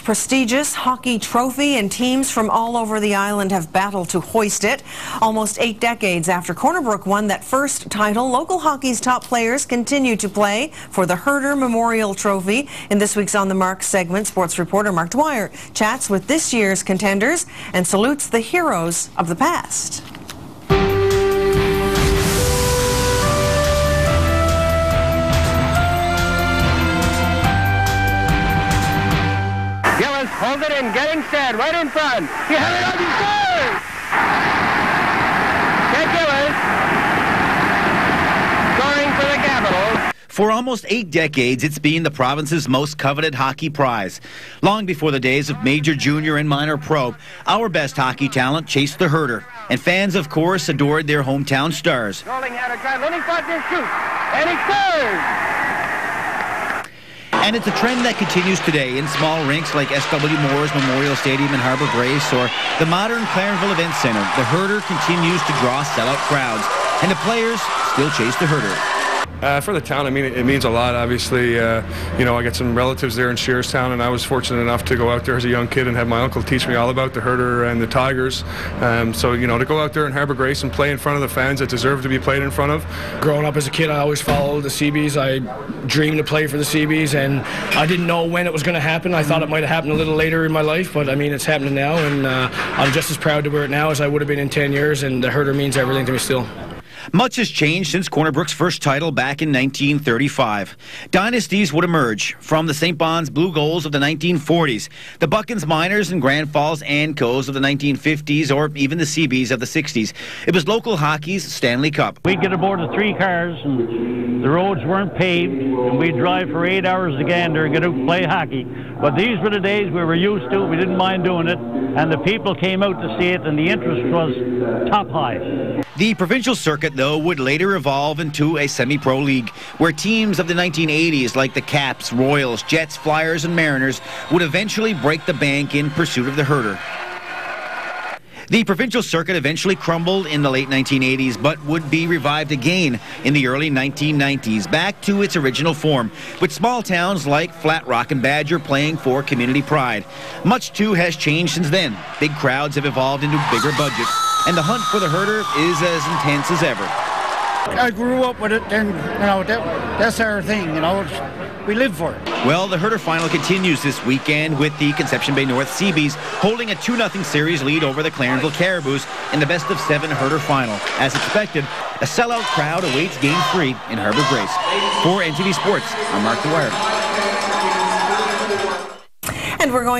most prestigious hockey trophy, and teams from all over the island have battled to hoist it. Almost 8 decades after Corner Brook won that first title, local hockey's top players continue to play for the Herder Memorial Trophy. In this week's On the Mark segment, sports reporter Mark Dwyer chats with this year's contenders and salutes the heroes of the past. Gilles holds it in, getting set, right in front. He had it up, he scores! Ted Gilles scoring for the Capitals. For almost 8 decades, it's been the province's most coveted hockey prize. Long before the days of major, junior, and minor pro, our best hockey talent chased the Herder, and fans, of course, adored their hometown stars. Goulding had a try, Lindy Faulkner shoots, and he scores! And it's a trend that continues today in small rinks like S.W. Moore's Memorial Stadium in Harbour Grace or the modern Clarenville Event Centre. The Herder continues to draw sellout crowds, and the players still chase the Herder. For the town, I mean, it means a lot. Obviously, you know, I got some relatives there in Shearstown, and I was fortunate enough to go out there as a young kid and have my uncle teach me all about the Herder and the Tigers. So, you know, to go out there in Harbour Grace and play in front of the fans that deserve to be played in front of. Growing up as a kid, I always followed the CeeBees. I dreamed to play for the CeeBees, and I didn't know when it was going to happen. I thought it might have happened a little later in my life, but I mean, it's happening now, and I'm just as proud to wear it now as I would have been in 10 years, and the Herder means everything to me still. Much has changed since Corner Brook's first title back in 1935. Dynasties would emerge from the St. Bon's Blue Goals of the 1940s, the Buckins Miners and Grand Falls Ancos of the 1950s, or even the CeeBees of the 60s. It was local hockey's Stanley Cup. We'd get aboard the 3 cars, and the roads weren't paved, and we'd drive for 8 hours to Gander and get out and play hockey. But these were the days we were used to. We didn't mind doing it, and the people came out to see it, and the interest was top high. The provincial circuit, though, would later evolve into a semi-pro league, where teams of the 1980s like the Caps, Royals, Jets, Flyers, and Mariners would eventually break the bank in pursuit of the Herder. The provincial circuit eventually crumbled in the late 1980s, but would be revived again in the early 1990s, back to its original form, with small towns like Flat Rock and Badger playing for community pride. Much, too, has changed since then. Big crowds have evolved into bigger budgets, and the hunt for the Herder is as intense as ever. I grew up with it, and you know that's our thing. You know, we live for it. Well, the Herder final continues this weekend with the Conception Bay North CeeBees holding a 2-0 series lead over the Clarenville Caribous in the best-of-7 Herder final. As expected, a sellout crowd awaits Game 3 in Harbour Grace. For NTV Sports, I'm Mark Dwyer. And we're going